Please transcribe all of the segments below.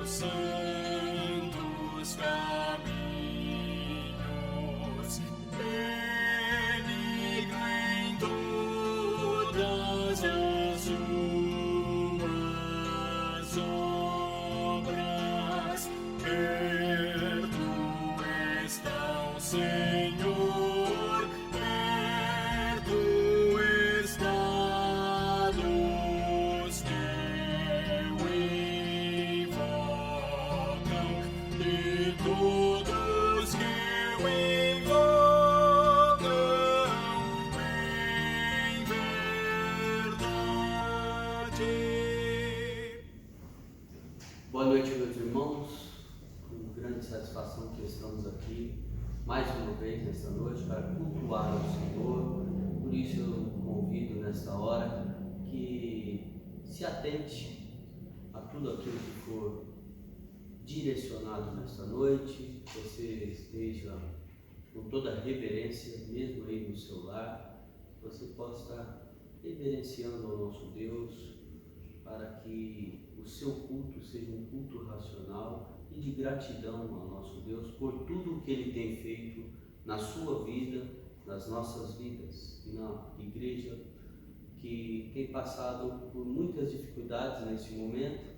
santos caminhos, benigno em todas as suas obras, perto está o Senhor, perto está dos que o invocam, de todos que o invocam em verdade. Boa noite, meus irmãos. Com grande satisfação que estamos aqui mais uma vez nesta noite para cultuar o Senhor. Por isso eu convido nesta hora que se atente a tudo aquilo que for direcionado nesta noite, que você esteja com toda a reverência, mesmo aí no seu lar, que você possa estar reverenciando ao nosso Deus, para que o seu culto seja um culto racional e de gratidão ao nosso Deus por tudo o que Ele tem feito na sua vida, nas nossas vidas e na igreja, que tem passado por muitas dificuldades nesse momento,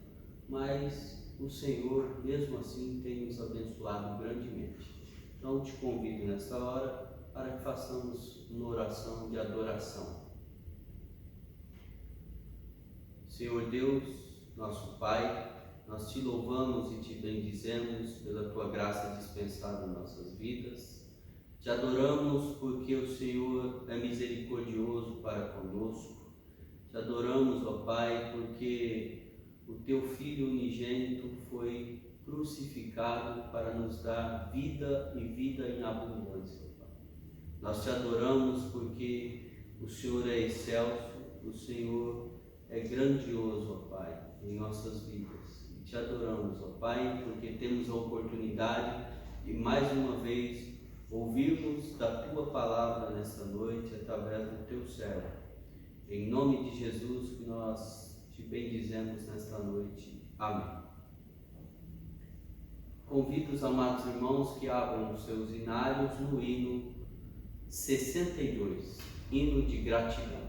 mas o Senhor, mesmo assim, tem nos abençoado grandemente. Então, te convido nesta hora para que façamos uma oração de adoração. Senhor Deus, nosso Pai, nós te louvamos e te bendizemos pela tua graça dispensada em nossas vidas. Te adoramos porque o Senhor é misericordioso para conosco. Te adoramos, ó Pai, porque o teu Filho unigênito foi crucificado para nos dar vida e vida em abundância, ó Pai. Nós te adoramos porque o Senhor é excelso, o Senhor é grandioso, ó Pai, em nossas vidas. E te adoramos, ó Pai, porque temos a oportunidade de mais uma vez ouvirmos da tua palavra nesta noite através do teu servo. Em nome de Jesus que nós te bendizemos nesta noite. Amém. Convido os amados irmãos que abram os seus hinários no hino 62, hino de gratidão.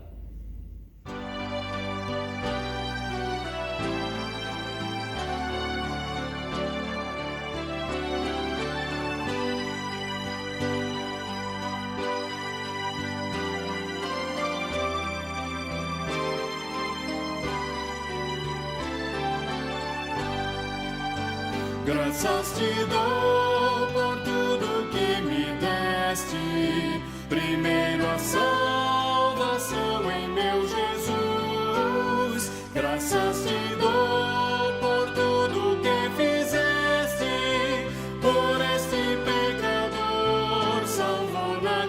Graças te dou por tudo que me deste, primeiro a salvação em meu Jesus. Graças te dou por tudo que fizeste, por este pecador salvou na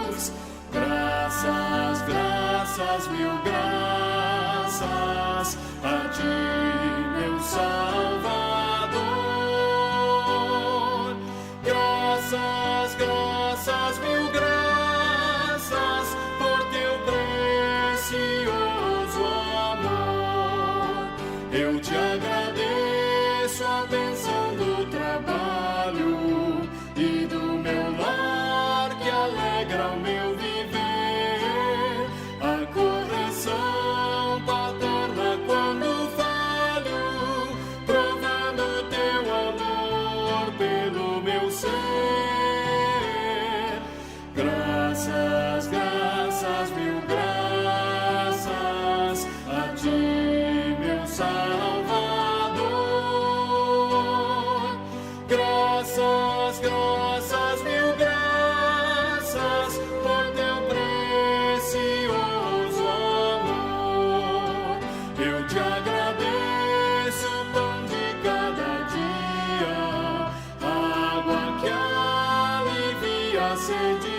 cruz. Graças, graças, mil graças a ti, Salvador. Graças, graças, mil graças por teu precioso amor. Eu te agradeço a bênção do trabalho e do meu lar que alegra o meu viver, a correção paterna quando graças, graças, mil graças a ti, meu Salvador. Graças, graças, mil graças por teu precioso amor. Eu te agradeço o pão de cada dia, a água que alivia a sede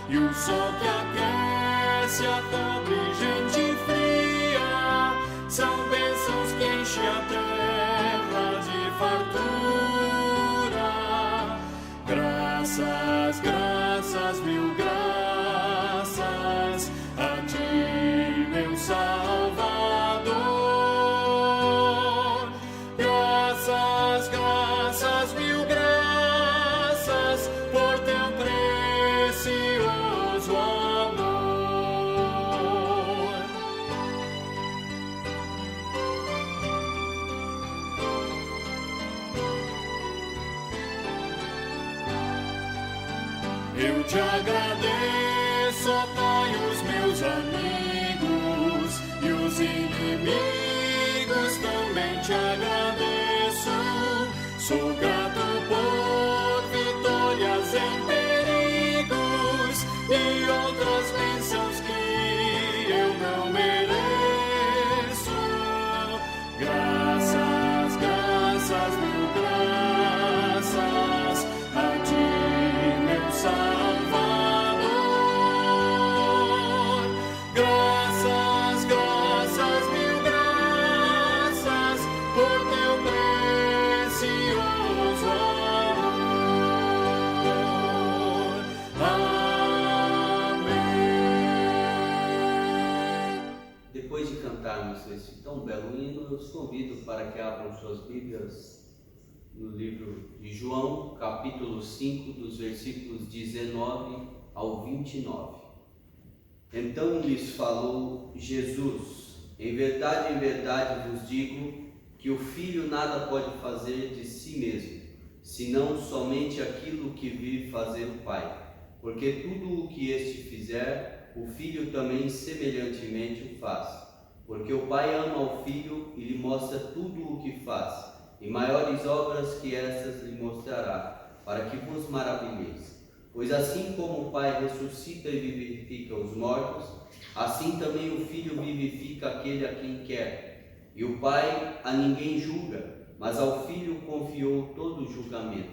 e o sol que aquece a pobre gente fria. São bênçãos que enchem a terra de fartura. Graças, graças, mil graças a ti, meu Salvador. Eu te agradeço, ó Pai, os meus amigos e os inimigos também te agradeço. Sou grato por vitórias em perigos e outras bênçãos que eu não mereço. Graças, graças, mil graças a ti, meu Salvador. Graças, graças, mil graças por teu precioso amor. Amém. Depois de cantarmos esse tão belo hino, eu os convido para que abram suas Bíblias no livro de João, capítulo 5, dos versículos 19 ao 29. Então lhes falou Jesus: em verdade vos digo que o Filho nada pode fazer de si mesmo, senão somente aquilo que vive fazer o Pai. Porque tudo o que este fizer, o Filho também semelhantemente o faz. Porque o Pai ama o Filho e lhe mostra tudo o que faz, e maiores obras que estas lhe mostrará, para que vos maravilheis. Pois assim como o Pai ressuscita e vivifica os mortos, assim também o Filho vivifica aquele a quem quer. E o Pai a ninguém julga, mas ao Filho confiou todo o julgamento,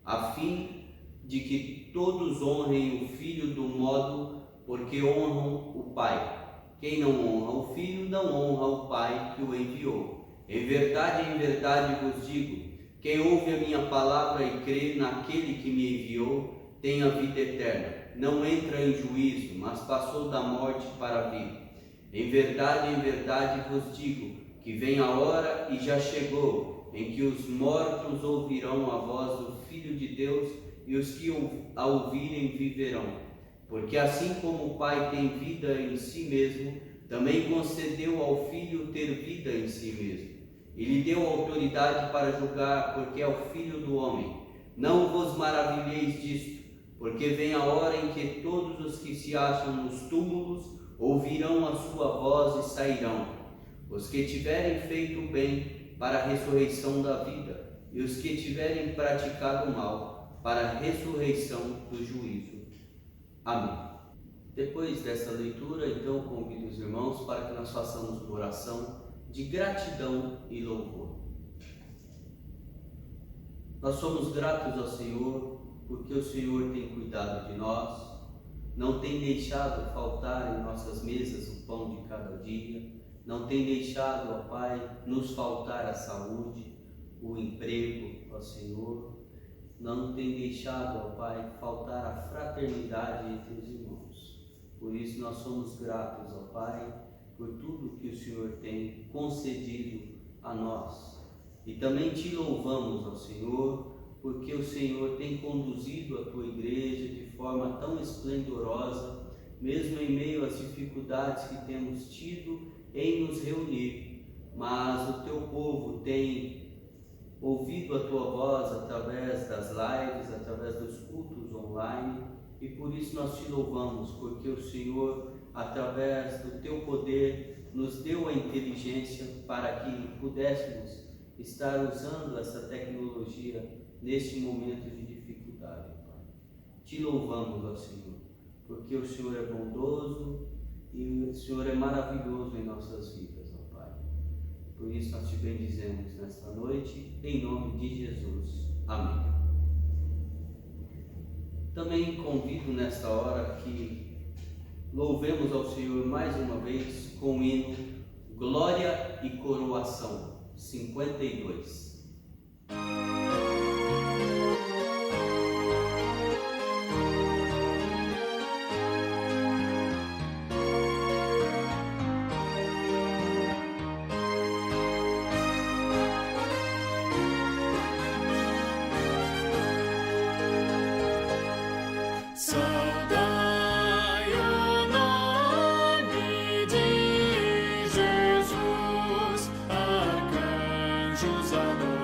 a fim de que todos honrem o Filho do modo porque honram o Pai. Quem não honra o Filho, não honra o Pai que o enviou. Em verdade vos digo, quem ouve a minha palavra e crê naquele que me enviou, tem a vida eterna. Não entra em juízo, mas passou da morte para a vida. Em verdade vos digo, que vem a hora e já chegou, em que os mortos ouvirão a voz do Filho de Deus, e os que a ouvirem viverão. Porque assim como o Pai tem vida em si mesmo, também concedeu ao Filho ter vida em si mesmo. E lhe deu autoridade para julgar, porque é o Filho do homem. Não vos maravilheis disto, porque vem a hora em que todos os que se acham nos túmulos ouvirão a sua voz e sairão. Os que tiverem feito o bem, para a ressurreição da vida, e os que tiverem praticado o mal, para a ressurreição do juízo. Amém. Depois dessa leitura, então, convido os irmãos para que nós façamos uma oração de gratidão e louvor. Nós somos gratos ao Senhor, porque o Senhor tem cuidado de nós, não tem deixado faltar em nossas mesas o pão de cada dia, não tem deixado, ó Pai, nos faltar a saúde, o emprego, ó Senhor, não tem deixado, ó Pai, faltar a fraternidade entre os irmãos. Por isso nós somos gratos, ó Pai, por tudo que o Senhor tem concedido a nós. E também te louvamos, ó Senhor, porque o Senhor tem conduzido a tua igreja de forma tão esplendorosa, mesmo em meio às dificuldades que temos tido em nos reunir. Mas o teu povo tem ouvido a tua voz através das lives, através dos cultos online, e por isso nós te louvamos, porque o Senhor, através do teu poder, nos deu a inteligência para que pudéssemos estar usando essa tecnologia neste momento de dificuldade, Pai. Te louvamos, ó Senhor, porque o Senhor é bondoso e o Senhor é maravilhoso em nossas vidas, ó Pai. Por isso nós te bendizemos nesta noite, em nome de Jesus. Amém. Também convido nesta hora que louvemos ao Senhor mais uma vez com o hino Glória e Coroação, 52. Saudai o nome de Jesus, arcanjos adorai.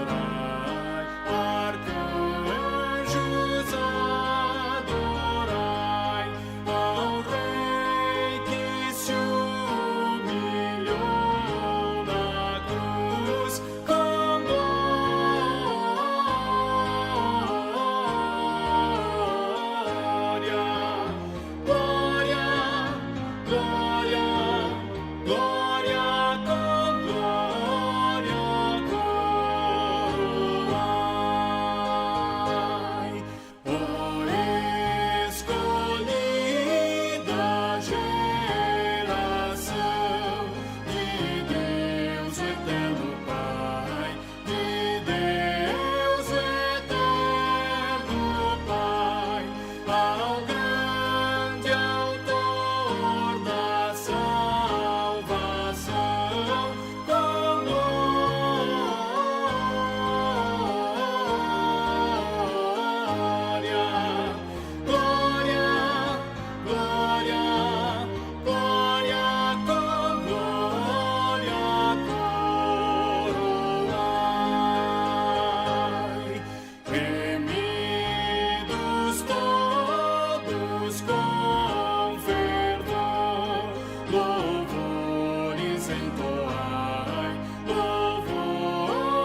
entoai, louvores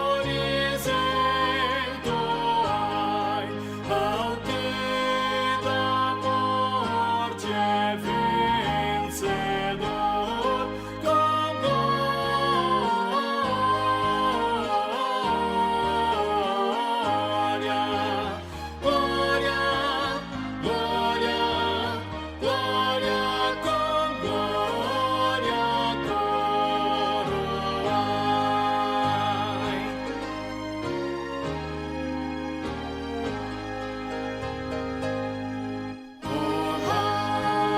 entoai, ao que da morte é vencedor, com glória, glória, glória, glória, com glória coroai.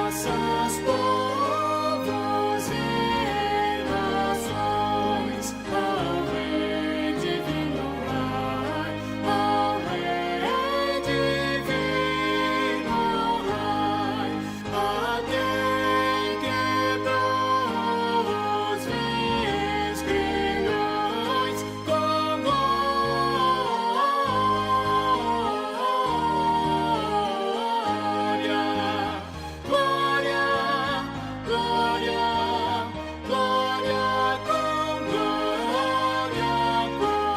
Raças, povos e nações, ao Rei divino Rai, ao Rei divino Rai, a quem quebrou os vins grilhões, com glória, glória, glória, glória, com glória coroai.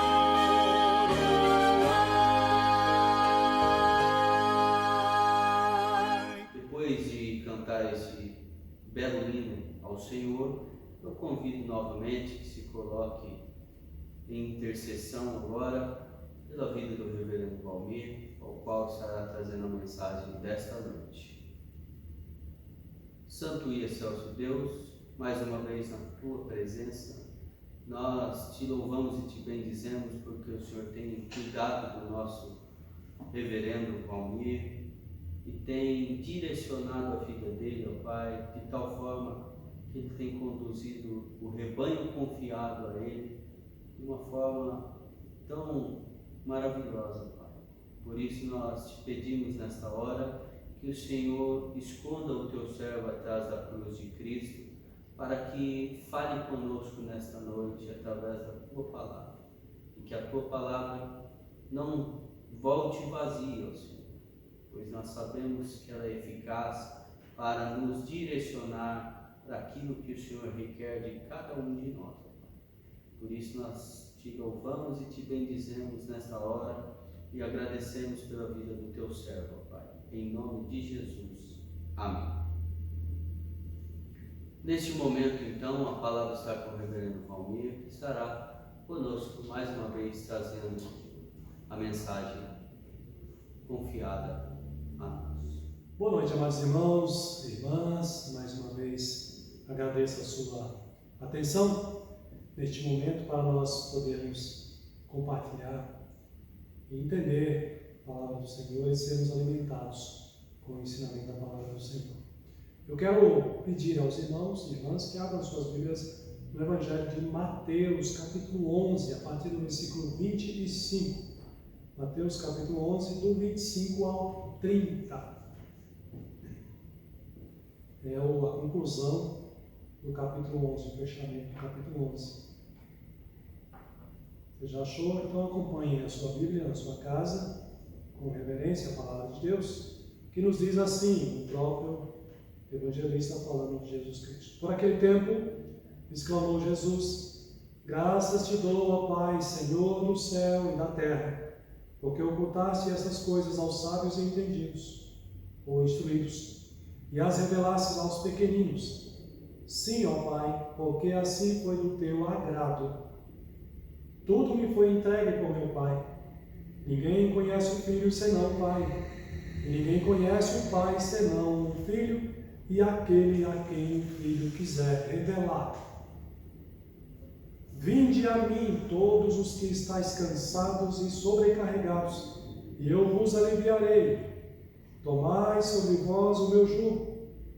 Depois de cantar esse belo hino ao Senhor, eu convido novamente que se coloque em intercessão agora pela vida do reverendo Valmir, ao qual estará trazendo a mensagem desta noite. Santo e excelso Deus, mais uma vez na tua presença, nós te louvamos e te bendizemos porque o Senhor tem cuidado do nosso reverendo Valmir e tem direcionado a vida dele, ó Pai, de tal forma que ele tem conduzido o rebanho confiado a ele de uma forma tão maravilhosa, Pai. Por isso nós te pedimos nesta hora que o Senhor esconda o teu servo atrás da cruz de Cristo, para que fale conosco nesta noite através da tua palavra, e que a tua palavra não volte vazia, ó Senhor, pois nós sabemos que ela é eficaz para nos direcionar para aquilo que o Senhor requer de cada um de nós, ó Pai. Por isso nós te louvamos e te bendizemos nesta hora e agradecemos pela vida do teu servo, ó Pai. Em nome de Jesus. Amém. Neste momento, então, a palavra está com o reverendo Valmir, que estará conosco mais uma vez trazendo a mensagem confiada a nós. Boa noite, amados irmãos e irmãs. Mais uma vez agradeço a sua atenção neste momento para nós podermos compartilhar e entender a palavra do Senhor e sermos alimentados com o ensinamento da palavra do Senhor. Eu quero pedir aos irmãos e irmãs que abram suas Bíblias no Evangelho de Mateus, capítulo 11, a partir do versículo 25. Mateus, capítulo 11, do 25 ao 30. É a conclusão do capítulo 11, o fechamento do capítulo 11. Você já achou? Então acompanhe a sua Bíblia na sua casa, com reverência à palavra de Deus, que nos diz assim, o próprio evangelista falando de Jesus Cristo. Por aquele tempo, exclamou Jesus: graças te dou, ó Pai, Senhor do céu e da terra, porque ocultaste essas coisas aos sábios e entendidos, ou instruídos, e as revelastes aos pequeninos. Sim, ó Pai, porque assim foi do teu agrado. Tudo me foi entregue por meu Pai. Ninguém conhece o Filho senão o Pai, e ninguém conhece o Pai senão o Filho e aquele a quem o Filho quiser revelar. Vinde a mim todos os que estáis cansados e sobrecarregados, e eu vos aliviarei. Tomai sobre vós o meu jugo,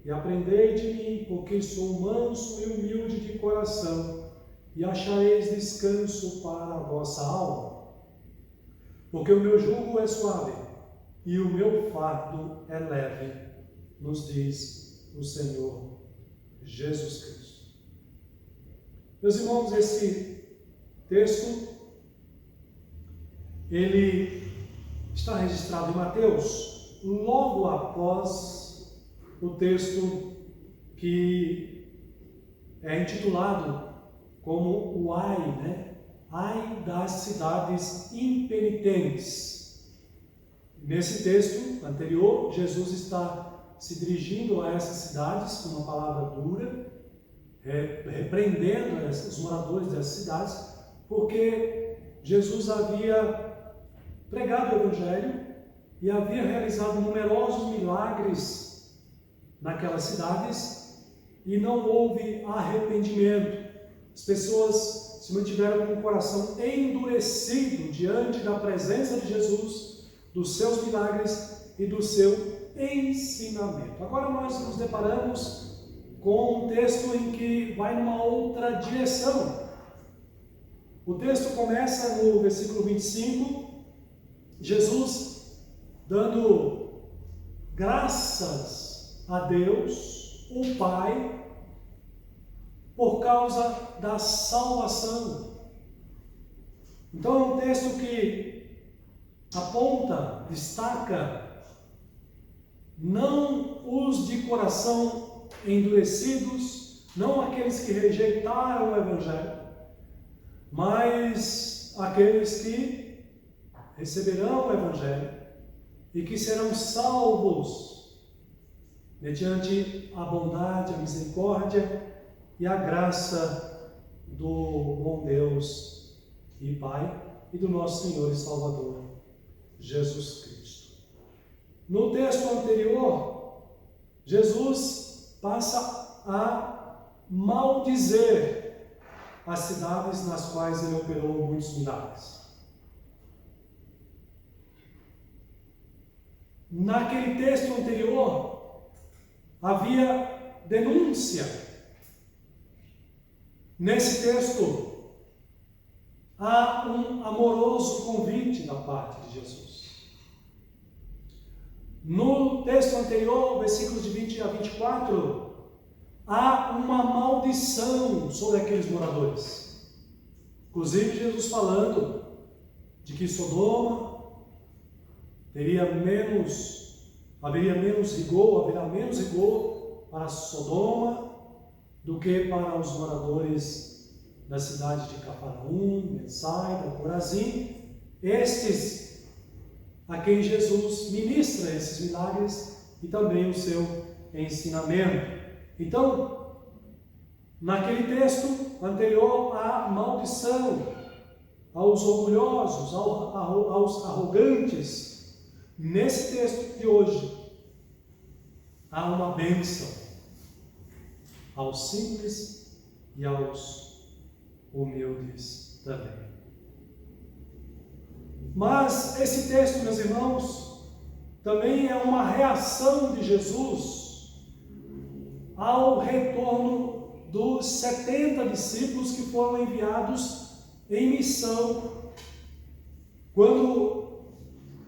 e aprendei de mim, porque sou manso e humilde de coração, e achareis descanso para a vossa alma. Porque o meu jugo é suave, e o meu fardo é leve, nos diz o Senhor Jesus Cristo. Meus irmãos, esse texto, ele está registrado em Mateus, logo após o texto que é intitulado como o ai, né? Ai das cidades impenitentes. Nesse texto anterior, Jesus está se dirigindo a essas cidades com uma palavra dura, repreendendo os moradores dessas cidades, porque Jesus havia pregado o Evangelho e havia realizado numerosos milagres naquelas cidades e não houve arrependimento. As pessoas se mantiveram com o coração endurecido diante da presença de Jesus, dos seus milagres e do seu ensinamento. Agora nós nos deparamos com um texto em que vai numa outra direção. O texto começa no versículo 25, Jesus dando graças a Deus, o Pai, por causa da salvação. Então é um texto que aponta, destaca, não os de coração endurecidos, não aqueles que rejeitaram o Evangelho, mas aqueles que receberão o Evangelho e que serão salvos mediante a bondade, a misericórdia e a graça do bom Deus e Pai e do nosso Senhor e Salvador, Jesus Cristo. No texto anterior, Jesus passa a maldizer as cidades nas quais ele operou muitos milagres. Naquele texto anterior, havia denúncia. Nesse texto, há um amoroso convite da parte de Jesus. No texto anterior, versículos de 20 a 24, há uma maldição sobre aqueles moradores. Inclusive, Jesus falando de que Sodoma haveria menos rigor para Sodoma do que para os moradores da cidade de Cafarnaum, Betsaida, Corazim, estes a quem Jesus ministra esses milagres e também o seu ensinamento. Então, naquele texto anterior, há maldição aos orgulhosos, aos arrogantes. Nesse texto de hoje, há uma bênção aos simples e aos humildes também. Mas esse texto, meus irmãos, também é uma reação de Jesus ao retorno dos 70 discípulos que foram enviados em missão. Quando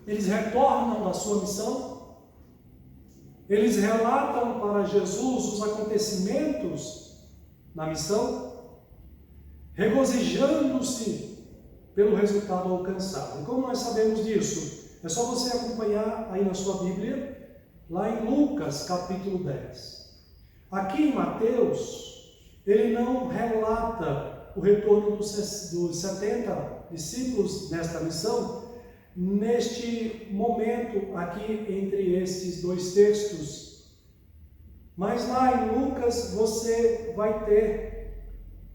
eles retornam da sua missão, eles relatam para Jesus os acontecimentos na missão, regozijando-se pelo resultado alcançado. E como nós sabemos disso? É só você acompanhar aí na sua Bíblia, lá em Lucas capítulo 10. Aqui em Mateus, ele não relata o retorno dos 70 discípulos nesta missão, neste momento aqui entre estes dois textos. Mas lá em Lucas você vai ter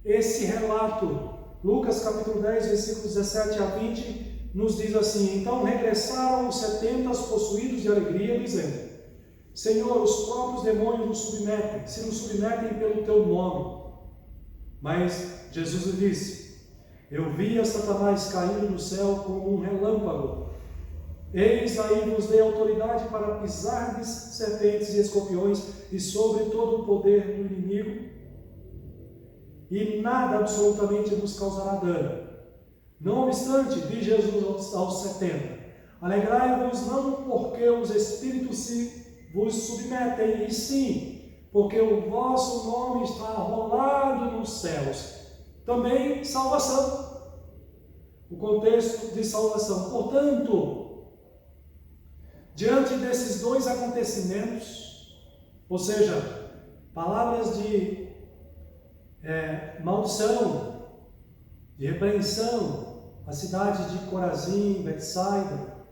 esse relato. Lucas capítulo 10, versículos 17 a 20, nos diz assim: então regressaram os 70 possuídos de alegria, dizendo: Senhor, os próprios demônios nos submetem, se nos submetem pelo teu nome. Mas Jesus lhe disse: eu via Satanás caindo do céu como um relâmpago. Eis aí vos dei autoridade para pisardes serpentes e escorpiões e sobre todo o poder do inimigo, e nada absolutamente vos causará dano. Não obstante, diz Jesus aos 70, alegrai-vos não porque os espíritos vos submetem, e sim, porque o vosso nome está rolado nos céus. Também salvação, o contexto de salvação. Portanto, diante desses dois acontecimentos, ou seja, palavras de maldição, de repreensão, a cidade de Corazim, Betsaida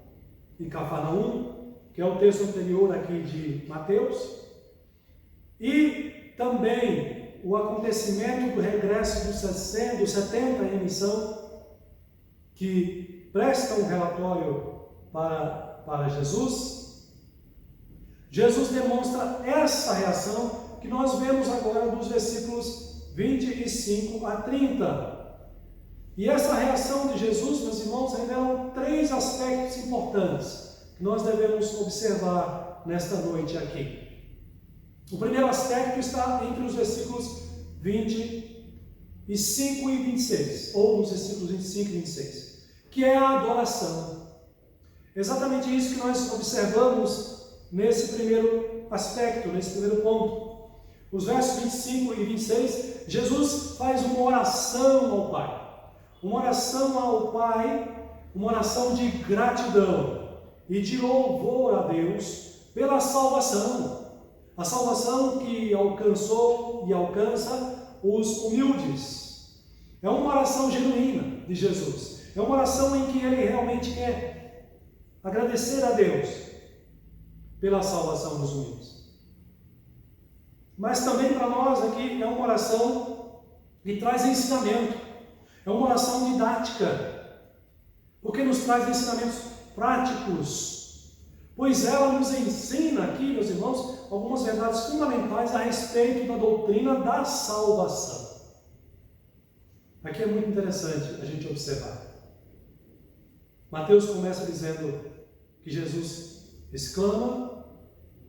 e Cafarnaum, que é o texto anterior aqui de Mateus, e também o acontecimento do regresso dos 70 em missão, que prestam um relatório para Jesus. Jesus demonstra essa reação que nós vemos agora dos versículos 25 a 30. E essa reação de Jesus, meus irmãos, revela 3 aspectos importantes que nós devemos observar nesta noite aqui. O primeiro aspecto está entre os versículos 25 e 26, ou nos versículos 25 e 26, que é a adoração. Exatamente isso que nós observamos nesse primeiro aspecto, nesse primeiro ponto. Os versos 25 e 26, Jesus faz uma oração ao Pai. Uma oração ao Pai, uma oração de gratidão e de louvor a Deus pela salvação. A salvação que alcançou e alcança os humildes. É uma oração genuína de Jesus. É uma oração em que ele realmente quer agradecer a Deus pela salvação dos humildes. Mas também para nós aqui é uma oração que traz ensinamento. É uma oração didática, porque nos traz ensinamentos práticos, pois ela nos ensina aqui, meus irmãos, algumas verdades fundamentais a respeito da doutrina da salvação. Aqui é muito interessante a gente observar. Mateus começa dizendo que Jesus exclama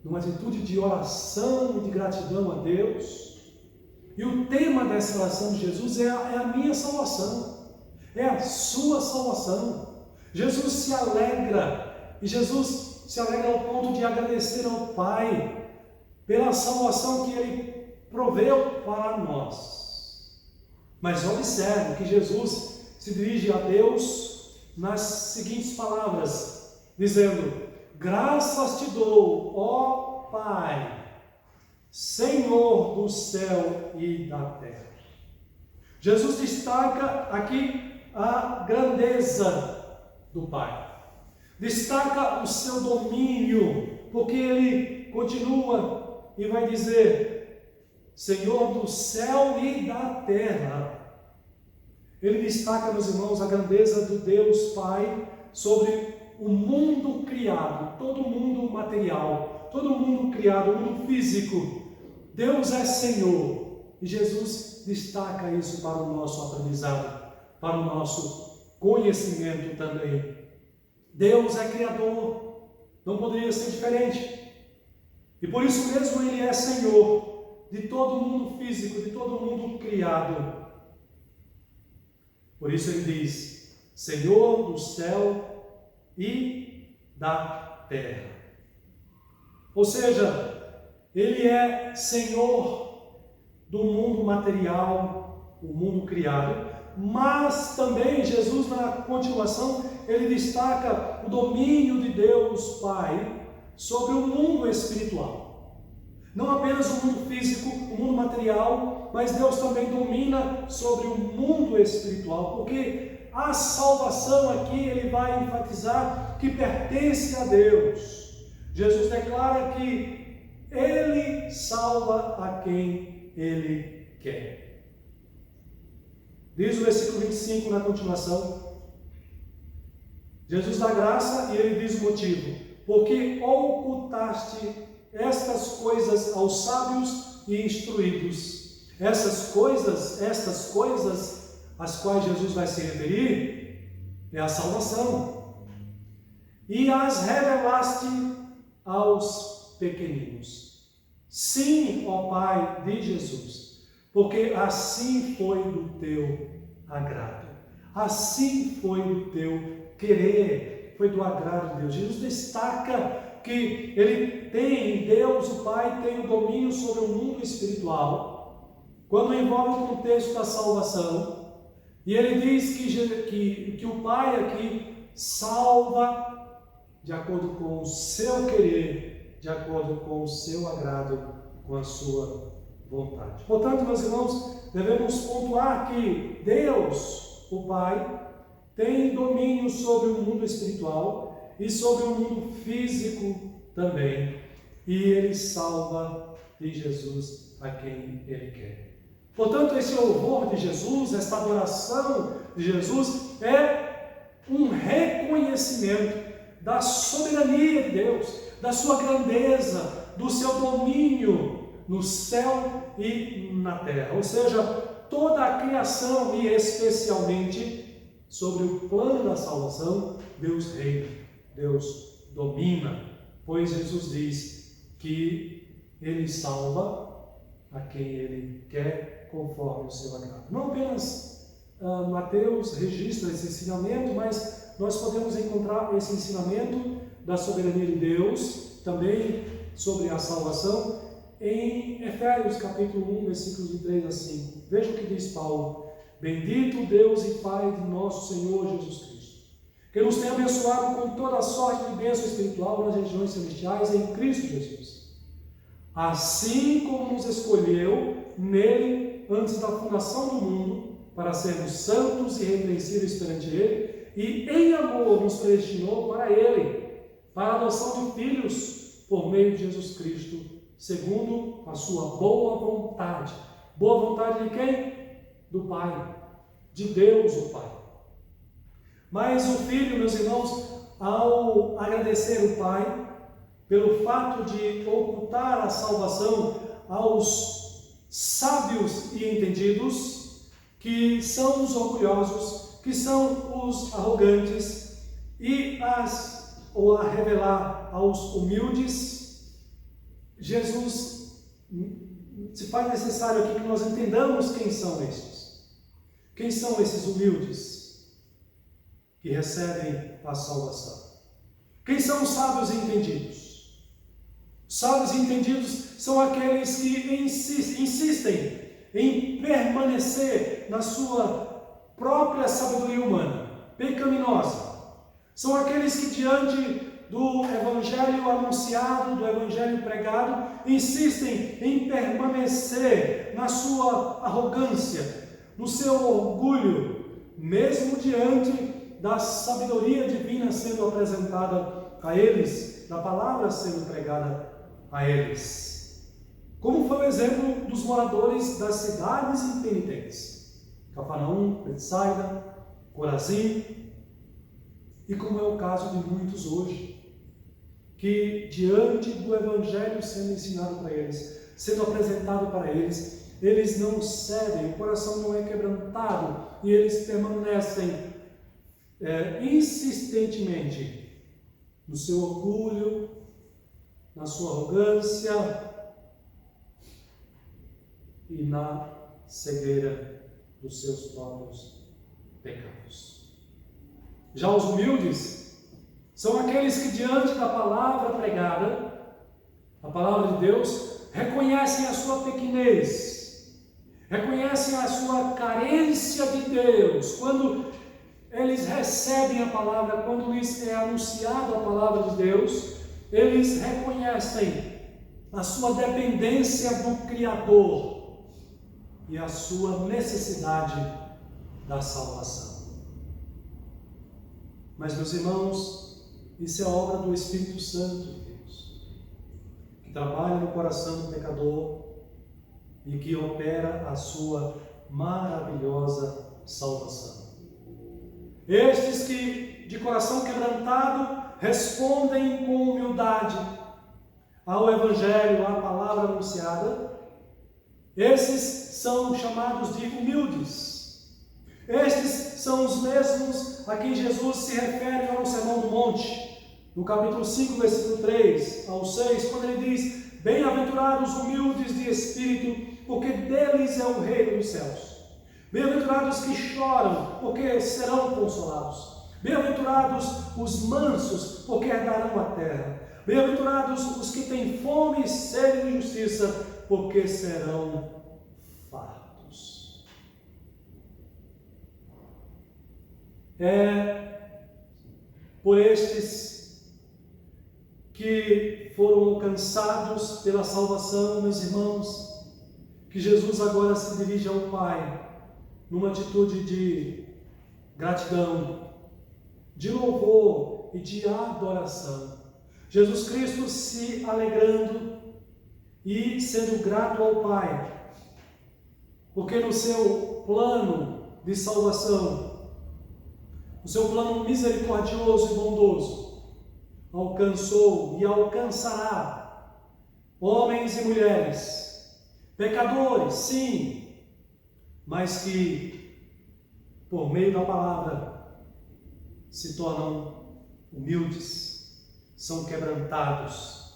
numa atitude de oração e de gratidão a Deus. E o tema dessa oração de Jesus é a minha salvação, é a sua salvação. Jesus se alegra, e Jesus se alegra ao ponto de agradecer ao Pai pela salvação que Ele proveu para nós. Mas observe que Jesus se dirige a Deus nas seguintes palavras, dizendo: graças te dou, ó Pai, Senhor do céu e da terra. Jesus destaca aqui a grandeza do Pai. Destaca o seu domínio, porque ele continua e vai dizer: Senhor do céu e da terra. Ele destaca, meus irmãos, a grandeza do Deus Pai sobre o mundo criado, todo o mundo material, todo o mundo criado, o mundo físico. Deus é Senhor, e Jesus destaca isso para o nosso aprendizado, para o nosso conhecimento também. Deus é Criador, não poderia ser diferente, e por isso mesmo Ele é Senhor de todo o mundo físico, de todo o mundo criado. Por isso Ele diz: Senhor do céu e da terra. Ou seja, Ele é Senhor do mundo material, o mundo criado, mas também Jesus, na continuação, ele destaca o domínio de Deus Pai sobre o mundo espiritual. Não apenas o mundo físico, o mundo material, mas Deus também domina sobre o mundo espiritual, porque a salvação aqui ele vai enfatizar que pertence a Deus. Jesus declara que Ele salva a quem Ele quer. Diz o versículo 25 na continuação: Jesus dá graça e Ele diz o motivo: porque ocultaste estas coisas aos sábios e instruídos. Estas coisas às quais Jesus vai se referir é a salvação. E as revelaste aos pequeninos. Sim, ó Pai de Jesus, porque assim foi do teu agrado, assim foi do teu querer, foi do agrado de Deus. Jesus destaca que Ele tem, Deus, o Pai, tem o domínio sobre o mundo espiritual, quando envolve o contexto da salvação, e Ele diz que o Pai aqui salva de acordo com o seu querer, de acordo com o seu agrado, com a sua vontade. Portanto, meus irmãos, devemos pontuar que Deus, o Pai, tem domínio sobre o mundo espiritual e sobre o mundo físico também. E Ele salva de Jesus a quem Ele quer. Portanto, esse louvor de Jesus, esta adoração de Jesus é um reconhecimento da soberania de Deus, da sua grandeza, do seu domínio no céu e na terra. Ou seja, toda a criação e especialmente sobre o plano da salvação, Deus reina, Deus domina, pois Jesus diz que Ele salva a quem Ele quer conforme o seu agrado. Não apenas Mateus registra esse ensinamento, mas nós podemos encontrar esse ensinamento da soberania de Deus, também sobre a salvação, em Efésios capítulo 1, versículos de 3 a 5. Veja o que diz Paulo: Bendito Deus e Pai de nosso Senhor Jesus Cristo, que nos tem abençoado com toda a sorte de bênção espiritual nas regiões celestiais em Cristo Jesus, assim como nos escolheu nele antes da fundação do mundo, para sermos santos e irrepreensíveis perante Ele, e em amor nos predestinou para Ele, para a adoção de filhos por meio de Jesus Cristo, segundo a sua boa vontade. Boa vontade de quem? Do Pai, de Deus o Pai. Mas o Filho, meus irmãos, ao agradecer o Pai pelo fato de ocultar a salvação aos sábios e entendidos, que são os orgulhosos, que são os arrogantes, e ou a revelar aos humildes, Jesus se faz necessário aqui que nós entendamos quem são estes. Quem são esses humildes que recebem a salvação? Quem são os sábios e entendidos? Os sábios e entendidos são aqueles que insistem em permanecer na sua própria sabedoria humana, pecaminosa. São aqueles que, diante do evangelho anunciado, do evangelho pregado, insistem em permanecer na sua arrogância, no seu orgulho, mesmo diante da sabedoria divina sendo apresentada a eles, da palavra sendo pregada a eles. Como foi o exemplo dos moradores das cidades impenitentes, Cafarnaum, Betsaida, Corazim, e como é o caso de muitos hoje, que diante do evangelho sendo ensinado para eles, sendo apresentado para eles, eles não cedem, o coração não é quebrantado, e eles permanecem insistentemente no seu orgulho, na sua arrogância e na cegueira dos seus próprios pecados. Já os humildes são aqueles que, diante da palavra pregada, a palavra de Deus, reconhecem a sua pequenez, reconhecem a sua carência de Deus. Quando eles recebem a palavra, quando lhes é anunciada a palavra de Deus, eles reconhecem a sua dependência do Criador e a sua necessidade da salvação. Mas, meus irmãos, isso é obra do Espírito Santo de Deus, que trabalha no coração do pecador e que opera a sua maravilhosa salvação. Estes que, de coração quebrantado, respondem com humildade ao Evangelho, à palavra anunciada, esses são chamados de humildes. Estes são os mesmos a quem Jesus se refere no Sermão do Monte, no capítulo 5, versículo 3 ao 6, quando ele diz: Bem-aventurados os humildes de espírito, porque deles é o reino dos céus. Bem-aventurados que choram, porque serão consolados. Bem-aventurados os mansos, porque herdarão a terra. Bem-aventurados os que têm fome e sede de justiça, porque serão fartos. É por estes que foram alcançados pela salvação, meus irmãos, que Jesus agora se dirige ao Pai numa atitude de gratidão, de louvor e de adoração. Jesus Cristo se alegrando e sendo grato ao Pai, porque no seu plano de salvação, o seu plano misericordioso e bondoso, alcançou e alcançará homens e mulheres, pecadores, sim, mas que, por meio da palavra, se tornam humildes, são quebrantados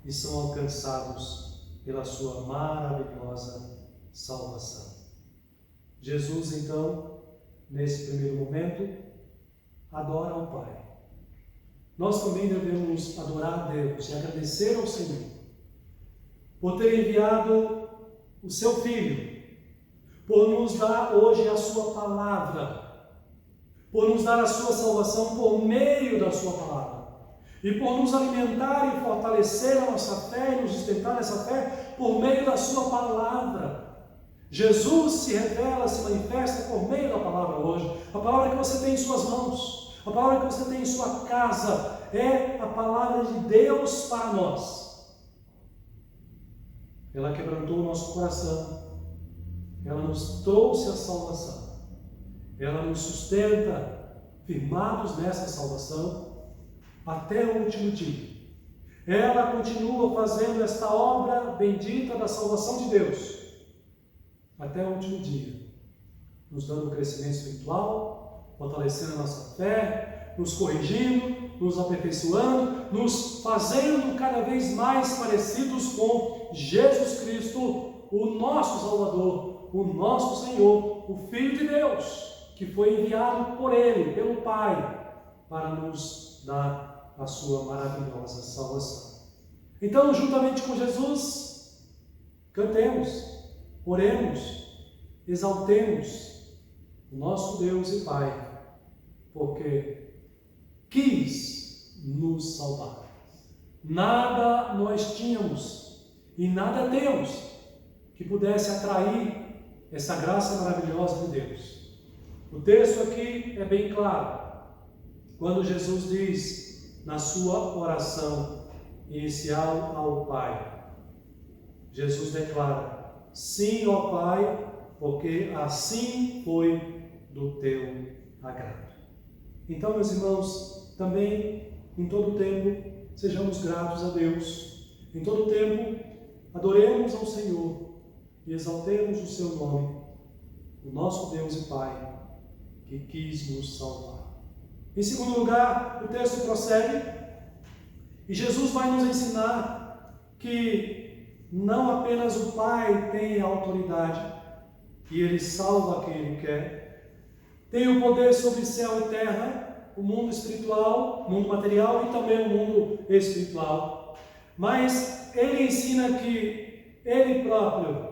e são alcançados pela sua maravilhosa salvação. Jesus, então, nesse primeiro momento, adora ao Pai. Nós também devemos adorar a Deus e agradecer ao Senhor por ter enviado o seu Filho, por nos dar hoje a sua palavra, por nos dar a sua salvação por meio da sua palavra, e por nos alimentar e fortalecer a nossa fé e nos sustentar nessa fé por meio da sua palavra. Jesus se revela, se manifesta por meio da palavra hoje. A palavra que você tem em suas mãos, a palavra que você tem em sua casa, é a palavra de Deus para nós. Ela quebrantou o nosso coração, ela nos trouxe a salvação, ela nos sustenta firmados nessa salvação até o último dia. Ela continua fazendo esta obra bendita da salvação de Deus até o último dia, nos dando crescimento espiritual, fortalecendo a nossa fé, nos corrigindo, nos aperfeiçoando, nos fazendo cada vez mais parecidos com Jesus Cristo, o nosso Salvador, o nosso Senhor, o Filho de Deus, que foi enviado por Ele, pelo Pai, para nos dar a sua maravilhosa salvação. Então, juntamente com Jesus, cantemos, oremos, exaltemos o nosso Deus e Pai, porque quis nos salvar. Nada nós tínhamos e nada temos que pudesse atrair essa graça maravilhosa de Deus. O texto aqui é bem claro, quando Jesus diz na sua oração inicial ao Pai, Jesus declara: sim, ó Pai, porque assim foi do teu agrado. Então, meus irmãos, também em todo tempo sejamos gratos a Deus, em todo tempo adoremos ao Senhor e exaltemos o seu nome, o nosso Deus e Pai, que quis nos salvar. Em segundo lugar, o texto prossegue e Jesus vai nos ensinar que não apenas o Pai tem a autoridade e Ele salva quem Ele quer, tem o poder sobre céu e terra, o mundo espiritual, o mundo material e também o mundo espiritual, mas Ele ensina que Ele próprio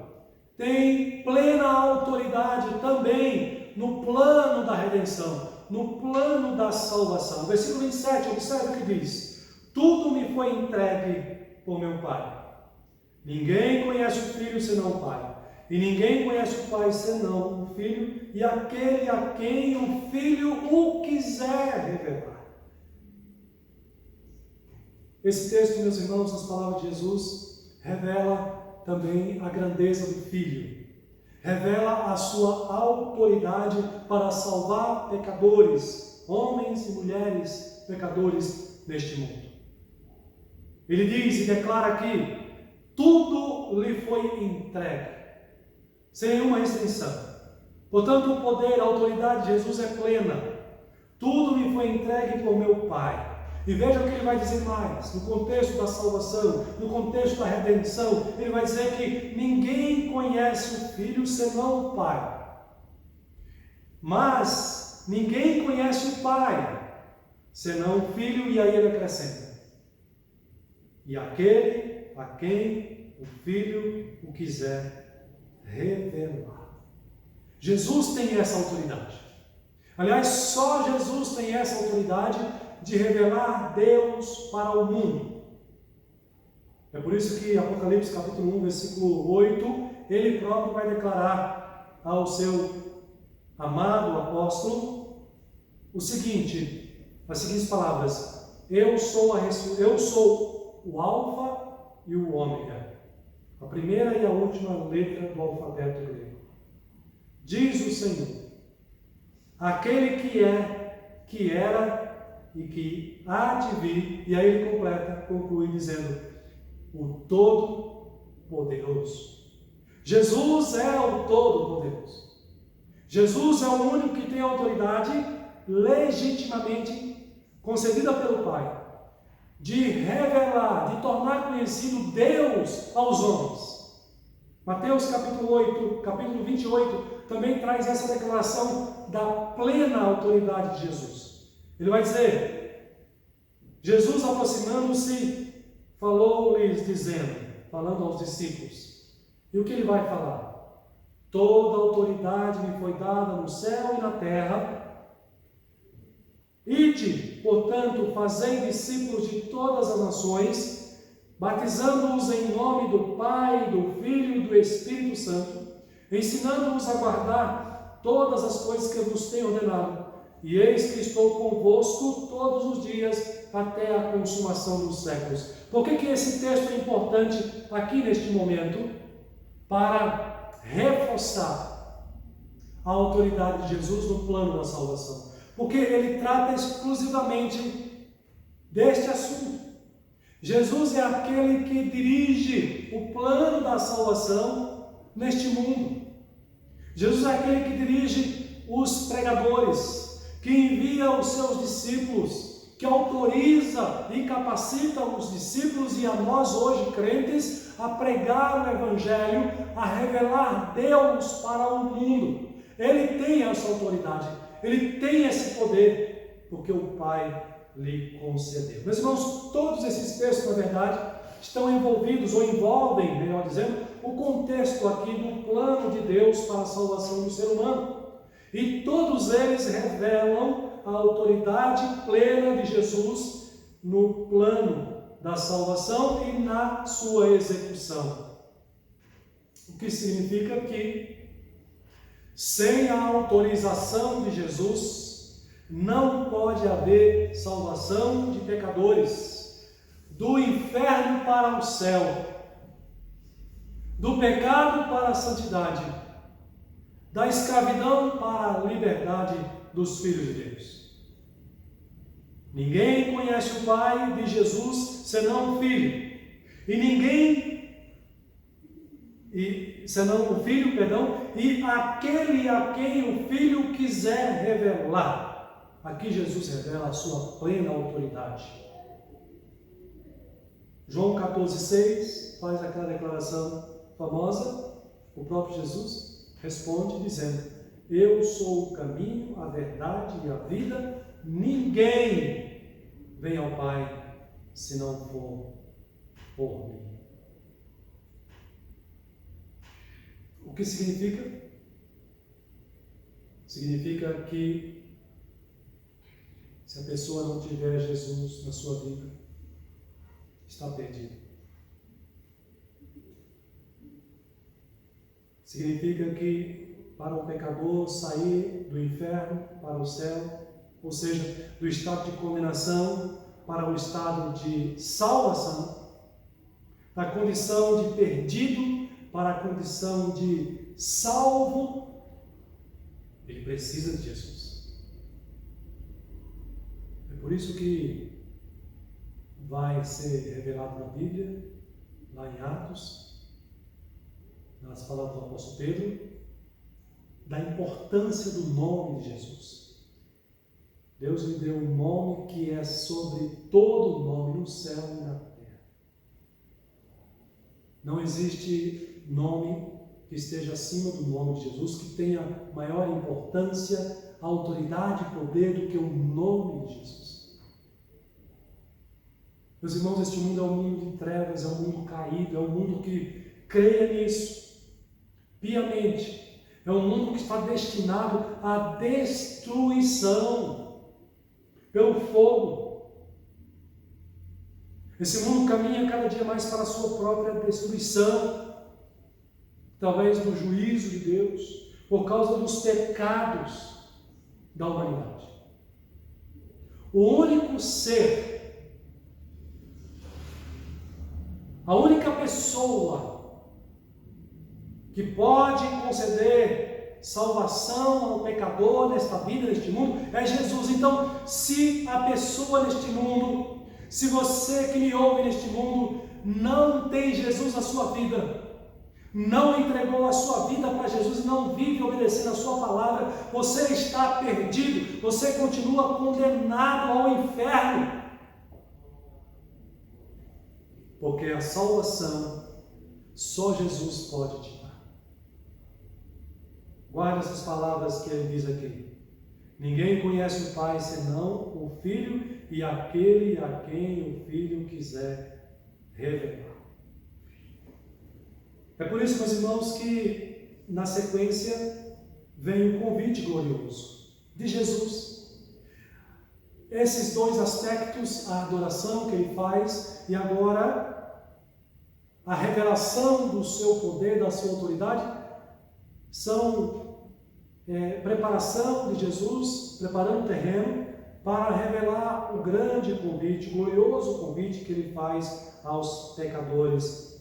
tem plena autoridade também no plano da redenção, no plano da salvação. Versículo 27, observe o que diz: tudo me foi entregue por meu Pai. Ninguém conhece o Filho senão o Pai, e ninguém conhece o Pai senão o Filho, e aquele a quem o Filho o quiser revelar. Esse texto, meus irmãos, nas palavras de Jesus, revela também a grandeza do Filho, revela a sua autoridade para salvar pecadores, homens e mulheres pecadores neste mundo. Ele diz e declara aqui: tudo lhe foi entregue, sem nenhuma restrição. Portanto, o poder, a autoridade de Jesus é plena. Tudo me foi entregue por meu Pai. E veja o que ele vai dizer mais, no contexto da salvação, no contexto da redenção. Ele vai dizer que ninguém conhece o Filho senão o Pai. Mas ninguém conhece o Pai senão o Filho, e aí ele acrescenta: e aquele a quem o Filho o quiser revelar. Jesus tem essa autoridade. Aliás, só Jesus tem essa autoridade de revelar Deus para o mundo. É por isso que Apocalipse capítulo 1, versículo 8, ele próprio vai declarar ao seu amado apóstolo o seguinte, as seguintes palavras: eu sou o Alfa e o Ômega, a primeira e a última letra do alfabeto grego. Diz o Senhor, aquele que é, que era e que há de vir. E aí ele conclui dizendo, o Todo-Poderoso. Jesus é o Todo-Poderoso. Jesus é o único que tem autoridade legitimamente concedida pelo Pai de revelar, de tornar conhecido Deus aos homens. Mateus capítulo 28, também traz essa declaração da plena autoridade de Jesus. Ele vai dizer, Jesus aproximando-se, falou-lhes falando aos discípulos, e o que ele vai falar? Toda autoridade me foi dada no céu e na terra. Ide, portanto, fazei discípulos de todas as nações, batizando-os em nome do Pai, do Filho e do Espírito Santo, ensinando-os a guardar todas as coisas que eu vos tenho ordenado. E eis que estou convosco todos os dias até a consumação dos séculos. Por que esse texto é importante aqui neste momento? Para reforçar a autoridade de Jesus no plano da salvação. Porque ele trata exclusivamente deste assunto. Jesus é aquele que dirige o plano da salvação neste mundo. Jesus é aquele que dirige os pregadores, que envia os seus discípulos, que autoriza e capacita os discípulos e a nós hoje crentes a pregar o Evangelho, a revelar Deus para o mundo. Ele tem essa autoridade, ele tem esse poder, porque o Pai lhe concedeu. Meus irmãos, todos esses textos, na verdade, estão envolvidos, ou envolvem, melhor dizendo, o contexto aqui do plano de Deus para a salvação do ser humano. E todos eles revelam a autoridade plena de Jesus no plano da salvação e na sua execução. O que significa que, sem a autorização de Jesus, não pode haver salvação de pecadores, do inferno para o céu, do pecado para a santidade, da escravidão para a liberdade dos filhos de Deus. Ninguém conhece o Pai de Jesus senão o Filho, senão o Filho, e aquele a quem o Filho quiser revelar. Aqui Jesus revela a sua plena autoridade. João 14,6 faz aquela declaração famosa. O próprio Jesus responde dizendo, eu sou o caminho, a verdade e a vida, ninguém vem ao Pai se não for por mim. O que significa? Significa que se a pessoa não tiver Jesus na sua vida, está perdida. Significa que para o pecador sair do inferno para o céu, ou seja, do estado de condenação para o estado de salvação, da condição de perdido para a condição de salvo, ele precisa de Jesus. É por isso que vai ser revelado na Bíblia, lá em Atos, nas palavras do apóstolo Pedro, da importância do nome de Jesus. Deus lhe deu um nome que é sobre todo nome no céu e na terra. Não existe nome que esteja acima do nome de Jesus, que tenha maior importância, autoridade e poder do que o nome de Jesus. Meus irmãos, este mundo é um mundo de trevas, é um mundo caído, é um mundo que creia nisso, piamente. É um mundo que está destinado à destruição pelo fogo. Esse mundo caminha cada dia mais para a sua própria destruição. através do juízo de Deus, por causa dos pecados da humanidade. O único ser, a única pessoa que pode conceder salvação ao pecador nesta vida, neste mundo, é Jesus. Então, se a pessoa neste mundo, se você que me ouve neste mundo, não tem Jesus na sua vida, não entregou a sua vida para Jesus e não vive obedecendo a sua palavra, você está perdido, você continua condenado ao inferno. Porque a salvação só Jesus pode te dar. Guarda essas palavras que ele diz aqui. Ninguém conhece o Pai senão o Filho e aquele a quem o Filho quiser revelar. É por isso, meus irmãos, que na sequência vem o convite glorioso de Jesus. Esses dois aspectos, a adoração que ele faz e agora a revelação do seu poder, da sua autoridade, são preparação de Jesus, preparando o terreno para revelar o grande convite, o glorioso convite que ele faz aos pecadores.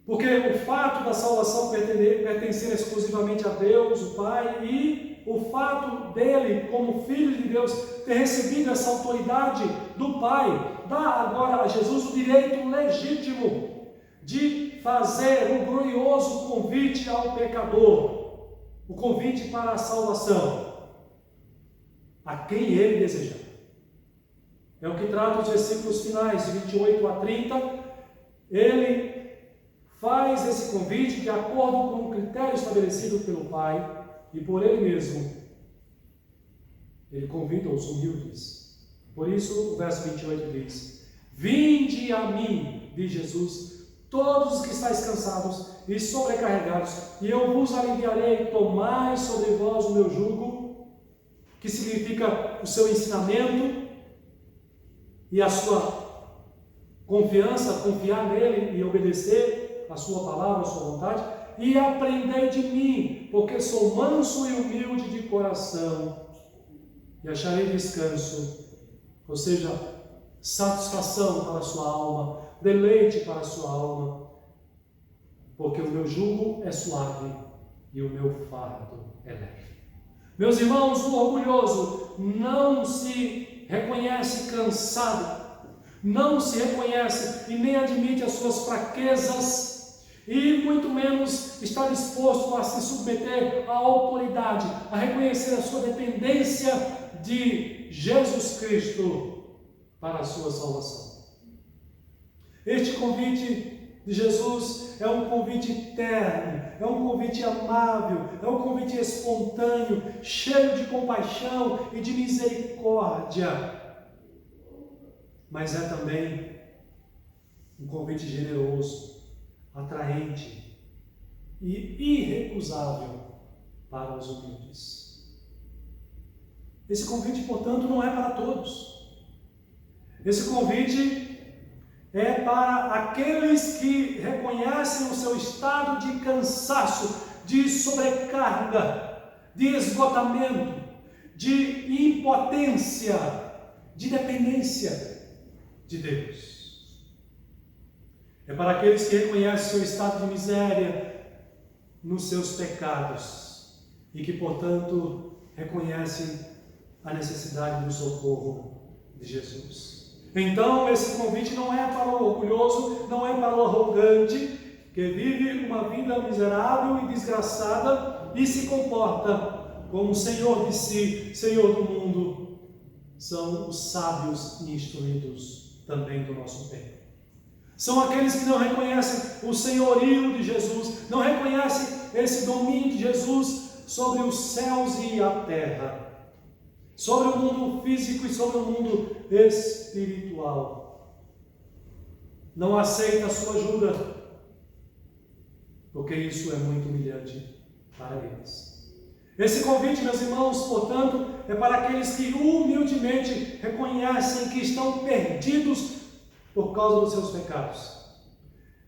Porque o fato da salvação pertencer exclusivamente a Deus, o Pai, e o fato dele, como Filho de Deus, ter recebido essa autoridade do Pai, dá agora a Jesus o direito legítimo de fazer um glorioso convite ao pecador, o convite para a salvação, a quem ele desejar. É o que trata os versículos finais, de 28 a 30, ele faz esse convite de acordo com o critério estabelecido pelo Pai e por ele mesmo. Ele convida os humildes. Por isso, o verso 28 diz: Vinde a mim, diz Jesus, todos os que estáis cansados e sobrecarregados, e eu vos aliviarei. Tomai sobre vós o meu jugo, que significa o seu ensinamento e a sua confiança, confiar nele e obedecer a sua palavra, a sua vontade, e aprendei de mim, porque sou manso e humilde de coração, e acharei descanso, ou seja, satisfação para a sua alma, deleite para a sua alma, porque o meu jugo é suave e o meu fardo é leve. Meus irmãos, o orgulhoso não se reconhece cansado, não se reconhece e nem admite as suas fraquezas, e muito menos está disposto a se submeter à autoridade, a reconhecer a sua dependência de Jesus Cristo para a sua salvação. Este convite de Jesus é um convite terno, é um convite amável, é um convite espontâneo, cheio de compaixão e de misericórdia. Mas é também um convite generoso, atraente e irrecusável para os humildes. Esse convite, portanto, não é para todos. Esse convite é para aqueles que reconhecem o seu estado de cansaço, de sobrecarga, de esgotamento, de impotência, de dependência de Deus. É para aqueles que reconhecem seu estado de miséria nos seus pecados e que, portanto, reconhecem a necessidade do socorro de Jesus. Então, esse convite não é para o orgulhoso, não é para o arrogante, que vive uma vida miserável e desgraçada e se comporta como senhor de si, senhor do mundo. São os sábios e instruídos também do nosso tempo. São aqueles que não reconhecem o senhorio de Jesus, não reconhecem esse domínio de Jesus sobre os céus e a terra, sobre o mundo físico e sobre o mundo espiritual. Não aceita a sua ajuda, porque isso é muito humilhante para eles. Esse convite, meus irmãos, portanto, é para aqueles que humildemente reconhecem que estão perdidos por causa dos seus pecados,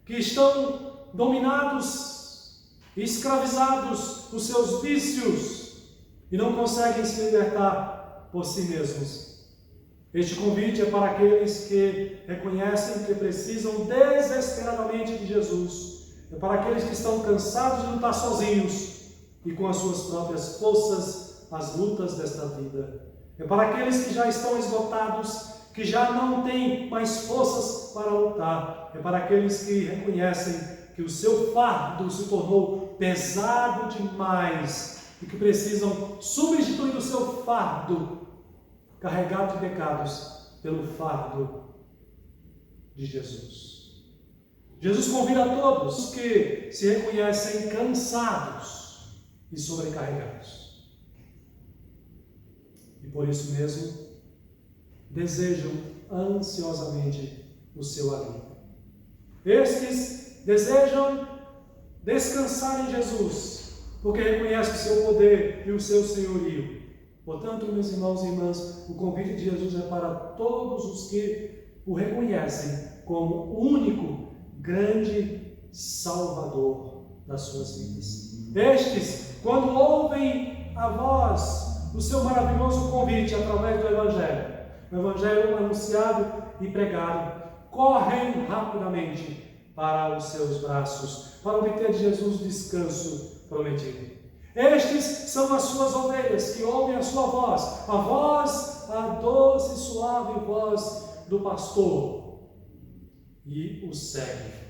que estão dominados, escravizados por seus vícios e não conseguem se libertar por si mesmos. Este convite é para aqueles que reconhecem que precisam desesperadamente de Jesus. É para aqueles que estão cansados de lutar sozinhos e com as suas próprias forças as lutas desta vida. É para aqueles que já estão esgotados, que já não têm mais forças para lutar. É para aqueles que reconhecem que o seu fardo se tornou pesado demais e que precisam substituir o seu fardo carregado de pecados pelo fardo de Jesus. Jesus convida a todos que se reconhecem cansados e sobrecarregados. E por isso mesmo, desejam ansiosamente o seu alívio. Estes desejam descansar em Jesus, porque reconhecem o seu poder e o seu senhorio. Portanto, meus irmãos e irmãs, o convite de Jesus é para todos os que o reconhecem como o único grande Salvador das suas vidas. Estes, quando ouvem a voz do seu maravilhoso convite através do Evangelho, o Evangelho anunciado e pregado, correm rapidamente para os seus braços, para obter de Jesus o descanso prometido. Estes são as suas ovelhas que ouvem a sua voz, a doce e suave voz do pastor, e o seguem.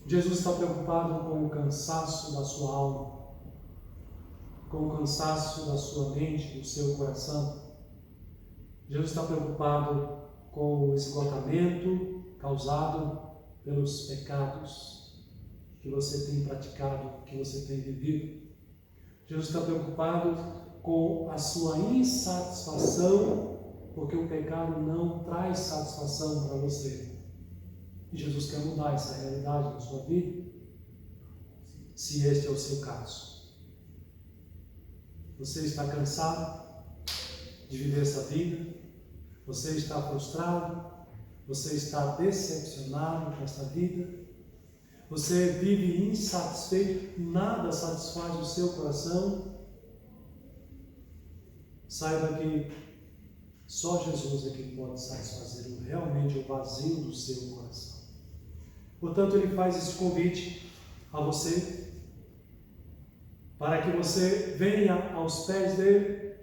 Jesus está preocupado com o cansaço da sua alma, com o cansaço da sua mente, do seu coração. Jesus está preocupado com o esgotamento causado pelos pecados que você tem praticado, que você tem vivido. Jesus está preocupado com a sua insatisfação, porque o pecado não traz satisfação para você. E Jesus quer mudar essa realidade na sua vida, se este é o seu caso. Você está cansado de viver essa vida? Você está frustrado? Você está decepcionado com esta vida? Você vive insatisfeito, nada satisfaz o seu coração? Saiba que só Jesus é quem pode satisfazer realmente o vazio do seu coração. Portanto, Ele faz esse convite a você, para que você venha aos pés dEle,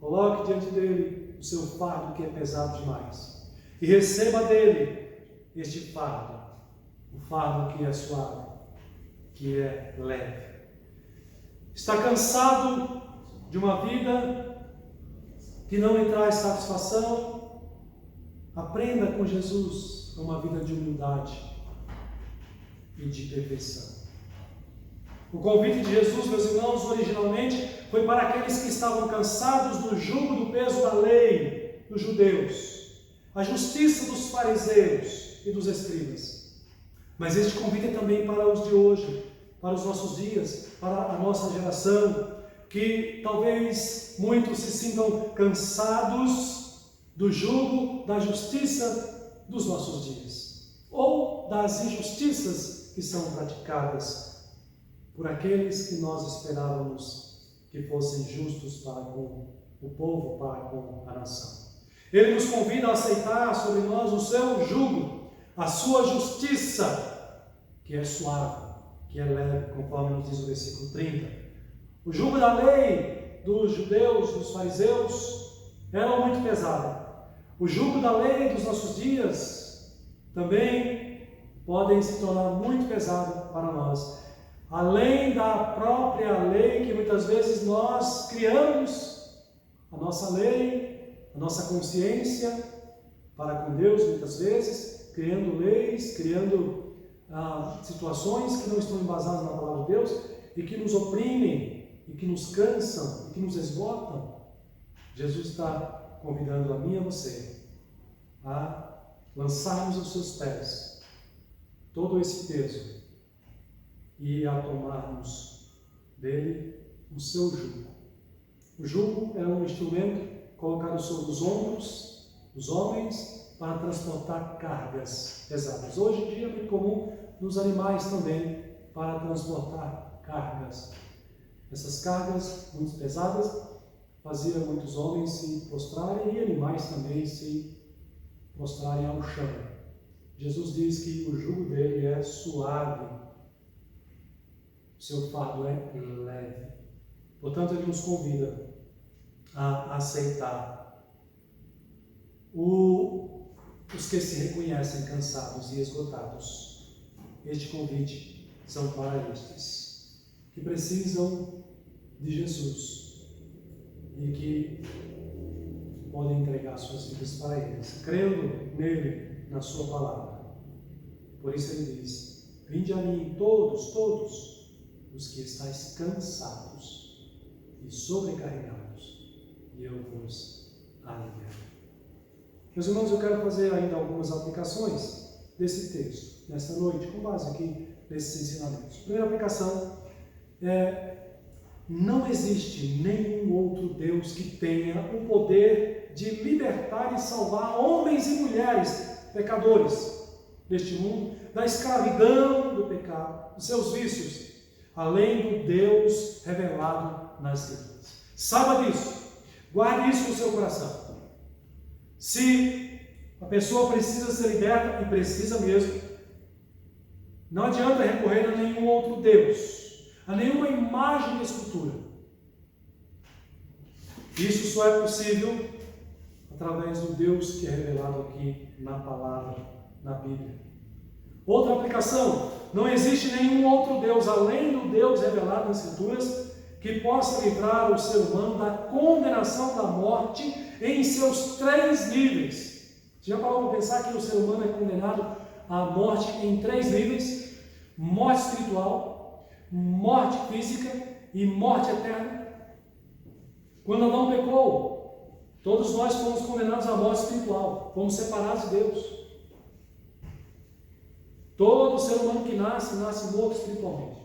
coloque diante dEle o seu fardo que é pesado demais, e receba dEle este fardo. O fardo que é suave, que é leve. Está cansado de uma vida que não lhe traz satisfação? Aprenda com Jesus uma vida de humildade e de perfeição. O convite de Jesus, meus irmãos, originalmente foi para aqueles que estavam cansados do jugo do peso da lei dos judeus, a justiça dos fariseus e dos escribas. Mas este convite é também para os de hoje, para os nossos dias, para a nossa geração, que talvez muitos se sintam cansados do jugo da justiça dos nossos dias, ou das injustiças que são praticadas por aqueles que nós esperávamos que fossem justos para com o povo, para com a nação. Ele nos convida a aceitar sobre nós o seu jugo, a sua justiça, que é suave, que é leve, conforme nos diz o versículo 30. O jugo da lei dos judeus, dos fariseus, era muito pesado. O jugo da lei dos nossos dias também podem se tornar muito pesado para nós. Além da própria lei que muitas vezes nós criamos, a nossa lei, a nossa consciência para com Deus, muitas vezes, criando leis, criando situações que não estão embasadas na palavra de Deus e que nos oprimem, e que nos cansam, e que nos esgotam. Jesus está convidando a mim e a você a lançarmos aos seus pés todo esse peso e a tomarmos dele o seu jugo. O jugo é um instrumento colocado sobre os ombros dos homens para transportar cargas pesadas. Hoje em dia é muito comum nos animais também para transportar cargas. Essas cargas muito pesadas faziam muitos homens se prostrarem e animais também se prostrarem ao chão. Jesus diz que o jugo dele é suave, o seu fardo é leve. Portanto, ele nos convida a aceitar os que se reconhecem cansados e esgotados. Este convite são para estes que precisam de Jesus e que podem entregar suas vidas para eles, crendo nele, na sua palavra. Por isso ele diz: vinde a mim todos os que estáis cansados e sobrecarregados, e eu vos aliviarei. Meus irmãos, eu quero fazer ainda algumas aplicações desse texto, nesta noite, com base aqui nesses ensinamentos. Primeira aplicação é: não existe nenhum outro Deus que tenha o poder de libertar e salvar homens e mulheres pecadores deste mundo, da escravidão do pecado, dos seus vícios, além do Deus revelado nas Escrituras. Saiba disso, guarde isso no seu coração. Se a pessoa precisa ser liberta, e precisa mesmo, não adianta recorrer a nenhum outro Deus, a nenhuma imagem de escultura. Isso só é possível através do Deus que é revelado aqui na palavra, na Bíblia. Outra aplicação: não existe nenhum outro Deus, além do Deus revelado nas Escrituras, que possa livrar o ser humano da condenação da morte em seus 3 níveis. Já parou para pensar que o ser humano é condenado à morte em 3 níveis? Morte espiritual, morte física e morte eterna. Quando Adão pecou, todos nós fomos condenados à morte espiritual, fomos separados de Deus. Todo ser humano que nasce morto espiritualmente.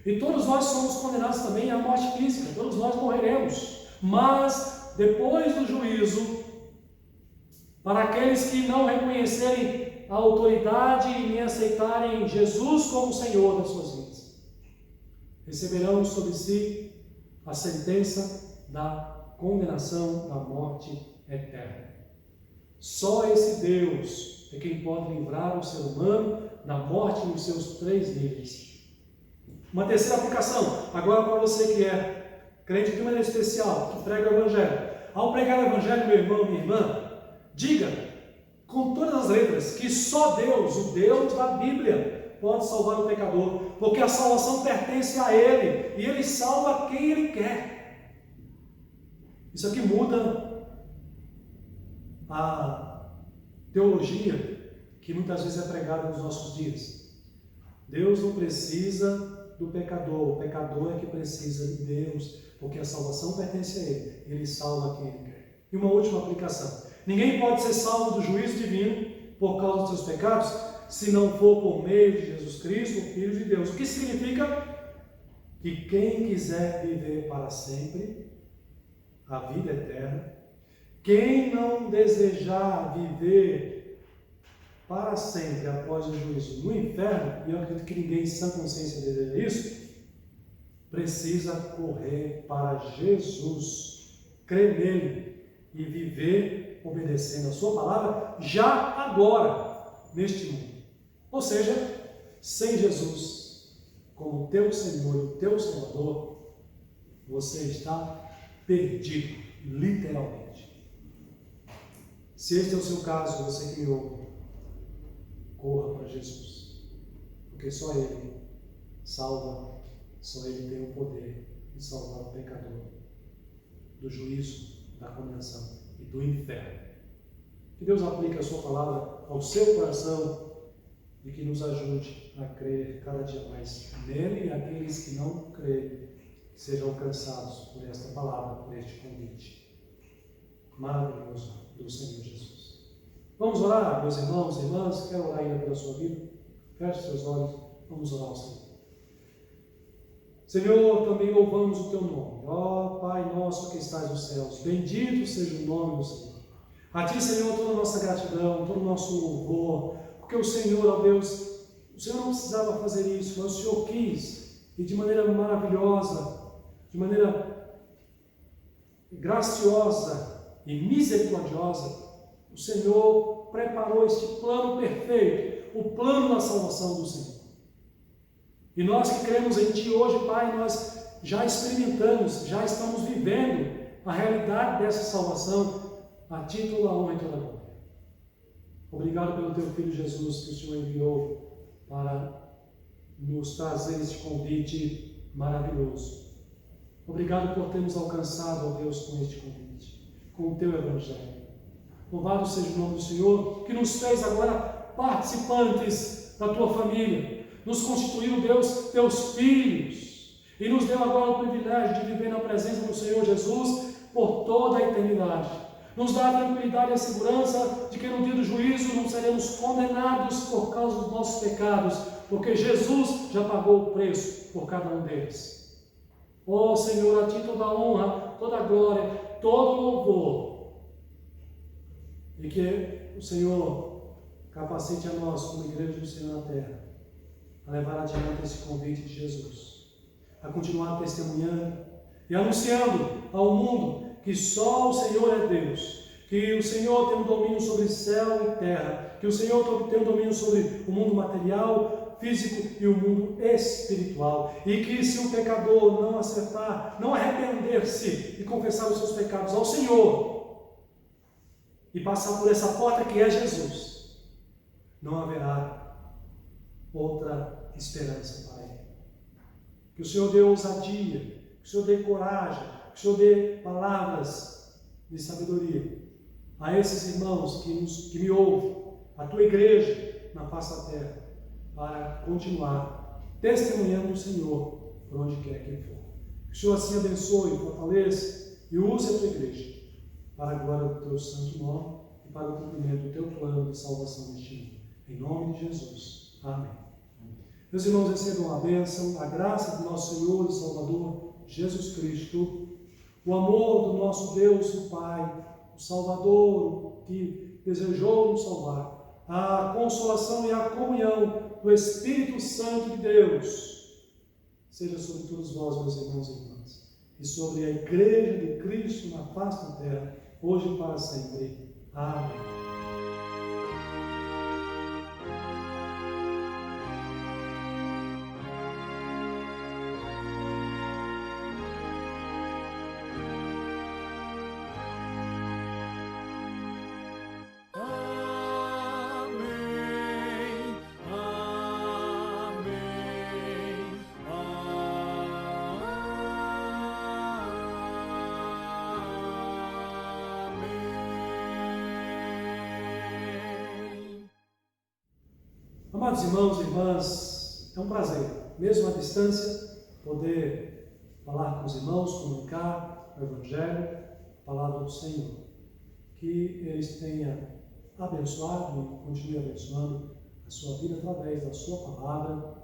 E todos nós somos condenados também à morte física, todos nós morreremos. Mas, depois do juízo, para aqueles que não reconhecerem a autoridade e nem aceitarem Jesus como Senhor das suas vidas, receberão sobre si a sentença da condenação da morte eterna. Só esse Deus é quem pode livrar o ser humano da morte nos seus 3 níveis. Uma terceira aplicação, agora para você que é crente de maneira especial, que prega o Evangelho. Ao pregar o Evangelho, meu irmão, minha irmã, diga com todas as letras que só Deus, o Deus da Bíblia, pode salvar o pecador, porque a salvação pertence a Ele, e Ele salva quem Ele quer. Isso aqui muda a teologia que muitas vezes é pregada nos nossos dias. Deus não precisa do pecador, o pecador é que precisa de Deus, porque a salvação pertence a Ele, Ele salva quem Ele quer. E uma última aplicação: ninguém pode ser salvo do juízo divino por causa dos seus pecados, se não for por meio de Jesus Cristo, o Filho de Deus. O que significa? Que quem quiser viver para sempre a vida eterna, quem não desejar viver para sempre após o juízo no inferno, e eu acredito que ninguém em sã consciência deseja isso, precisa correr para Jesus, crer nele e viver obedecendo a sua palavra já agora, neste mundo. Ou seja, sem Jesus como teu Senhor e teu Salvador, você está perdido, literalmente. Se este é o seu caso, você que me ouve, corra para Jesus, porque só Ele salva, só Ele tem o poder de salvar o pecador do juízo, da condenação e do inferno. Que Deus aplique a sua palavra ao seu coração e que nos ajude a crer cada dia mais nele, e aqueles que não creem sejam alcançados por esta palavra, por este convite maravilhoso do Senhor Jesus. Vamos orar, meus irmãos e irmãs. Quero orar ainda pela sua vida. Feche seus olhos, vamos orar ao Senhor. Senhor, também louvamos o teu nome. Ó Pai nosso que estás nos céus, bendito seja o nome do Senhor. A Ti, Senhor, toda a nossa gratidão, todo o nosso louvor, porque o Senhor, ó Deus, o Senhor não precisava fazer isso, mas o Senhor quis, e de maneira maravilhosa, de maneira graciosa e misericordiosa, o Senhor preparou este plano perfeito, o plano da salvação do Senhor. E nós que cremos em Ti hoje, Pai, nós já experimentamos, já estamos vivendo a realidade dessa salvação. A Ti toda a honra e toda a glória. Obrigado pelo Teu Filho Jesus que o Senhor enviou para nos trazer este convite maravilhoso. Obrigado por termos alcançado, ó Deus, com este convite, com o Teu Evangelho. Louvado seja o nome do Senhor, que nos fez agora participantes da Tua família, nos constituiu, Deus, Teus filhos, e nos deu agora o privilégio de viver na presença do Senhor Jesus por toda a eternidade. Nos dá a tranquilidade e a segurança de que no dia do juízo não seremos condenados por causa dos nossos pecados, porque Jesus já pagou o preço por cada um deles. Ó Senhor, a Ti toda a honra, toda a glória, todo o louvor. E que o Senhor capacite a nós, como igreja do Senhor na terra, a levar adiante esse convite de Jesus, a continuar testemunhando e anunciando ao mundo que só o Senhor é Deus, que o Senhor tem um domínio sobre céu e terra, que o Senhor tem um domínio sobre o mundo material, físico e o mundo espiritual, e que se o pecador não acertar, não arrepender-se e confessar os seus pecados ao Senhor e passar por essa porta que é Jesus, não haverá outra esperança para ele. Que o Senhor dê ousadia, que o Senhor dê coragem, que o Senhor dê palavras de sabedoria a esses irmãos que me ouvem, a Tua igreja na face da terra, para continuar testemunhando o Senhor por onde quer que for. Que o Senhor assim abençoe, fortaleça e use a Tua igreja para a glória do Teu santo nome e para o cumprimento do Teu plano de salvação neste mundo. Em nome de Jesus. Amém. Meus irmãos, recebam a bênção, a graça do nosso Senhor e Salvador Jesus Cristo, o amor do nosso Deus, o Pai, o Salvador que desejou nos salvar, a consolação e a comunhão do Espírito Santo de Deus, seja sobre todos vós, meus irmãos e irmãs, e sobre a Igreja de Cristo na face da terra, hoje e para sempre. Amém. Amados irmãos e irmãs, é um prazer, mesmo à distância, poder falar com os irmãos, comunicar o Evangelho, a palavra do Senhor. Que eles tenham abençoado e continue abençoando a sua vida através da sua palavra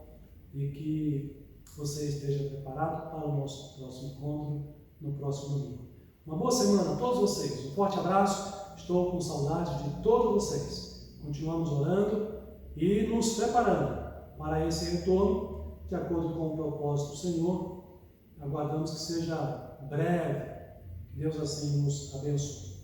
e que você esteja preparado para o nosso próximo encontro no próximo domingo. Uma boa semana a todos vocês, um forte abraço, estou com saudade de todos vocês. Continuamos orando e nos preparando para esse retorno, de acordo com o propósito do Senhor. Aguardamos que seja breve, que Deus assim nos abençoe.